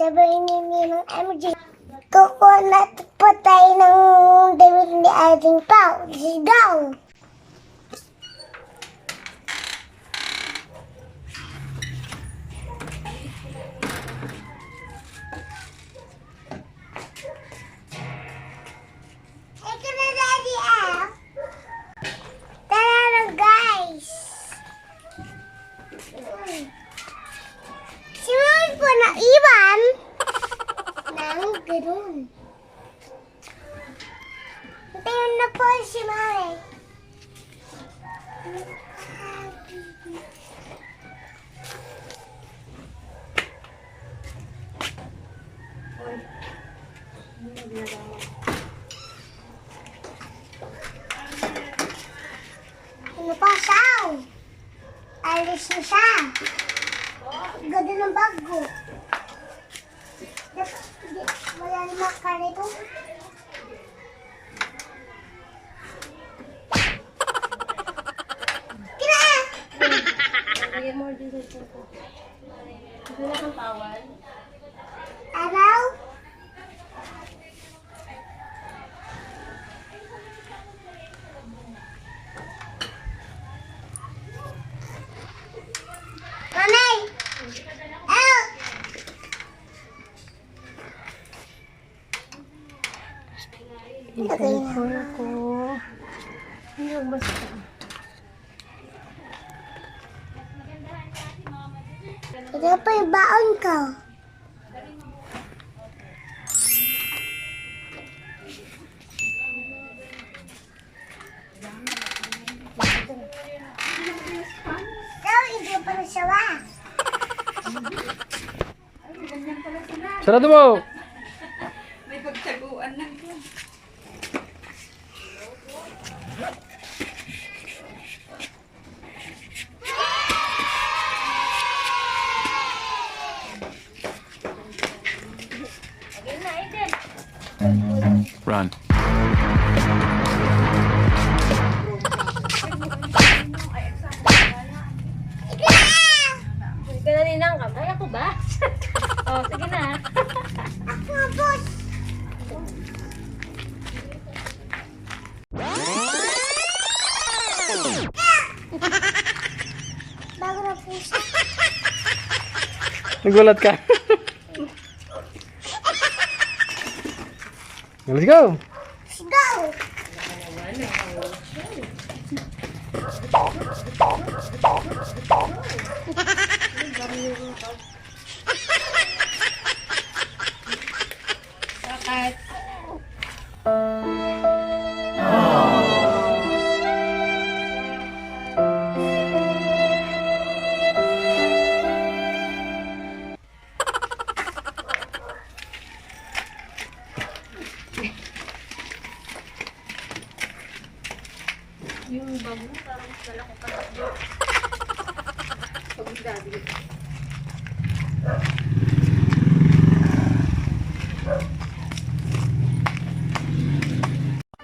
Sabihin ni ng MJ. Coconut po tayo ng damit ni ating pao. Sigaw! Ito na, Daddy Al. Tara na, guys. Si Mami po na iwan ng ganun. Tayo na po si Mami. Ano pa, Saw? Alis na siya. Ganda ng bago. Wala naman ka rito. Kina! Lagyan mo din dito. Gusto na kang tawal? Araw? Mamay! Out! Lagay ko. Hindi basta. Ito pa yung baon ko. So, hindi pa na siya ba? Sarado mo! May pagtaguan lang yan. Run. Gananinang ka. Ay, ako ba? Oh, sige na. Ako nga, boss. Bago na puso. Nagulat ka. Let's go! Let's go! Bakit? Yung bago, parang dala ko pa. Pag-daddy.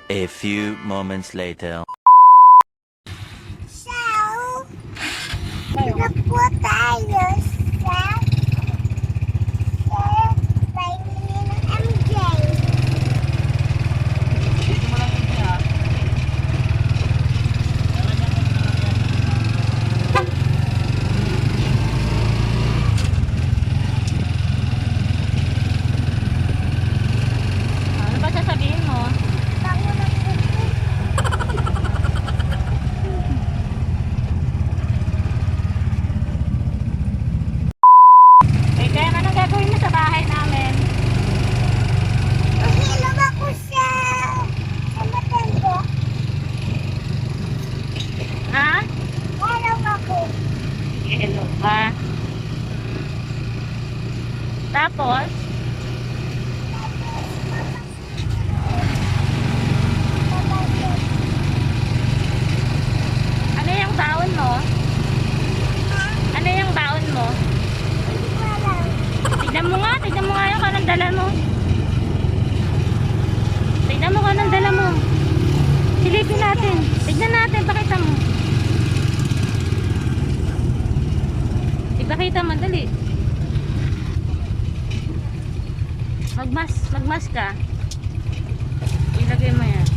A few moments later. So, na po tayo sa bahay ng MJ. Ano ba sasabihin mo? Bago na puso. Eh, kaya anong gagawin mo sa bahay namin? Mahilog ako sa matempo. Ha? Mahilog ako. Hello ka. Tapos, ano yung baon mo? Ano yung baon mo? Wala. Tignan mo nga yung kanang dala mo. Tignan mo kanang dala mo. Silipin natin. Tignan natin, pakita mo. Ipakita mo, dali. Magmas ka. Ilagay mo yan.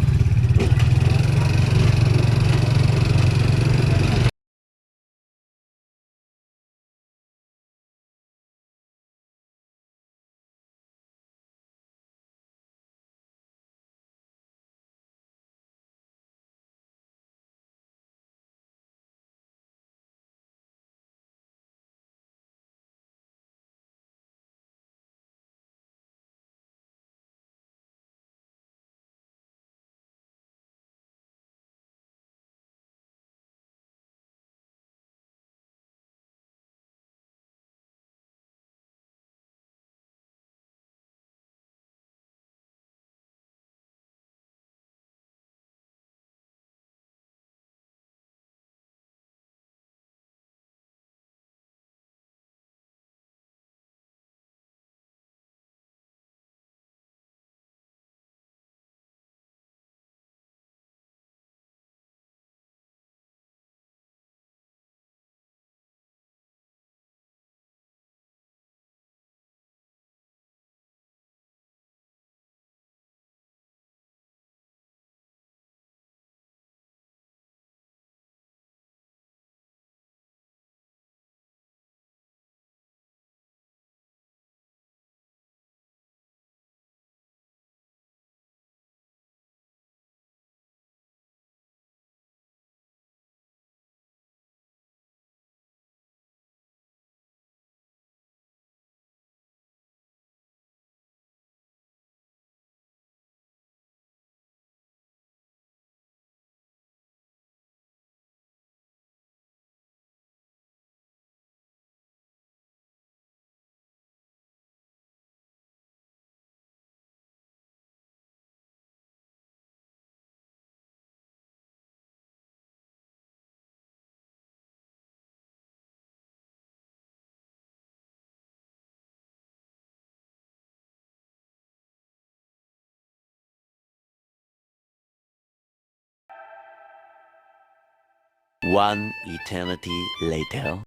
One eternity later.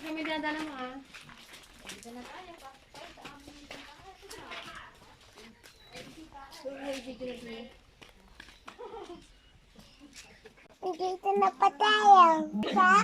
Kami dadala mo ah. Dito na pa tayo sa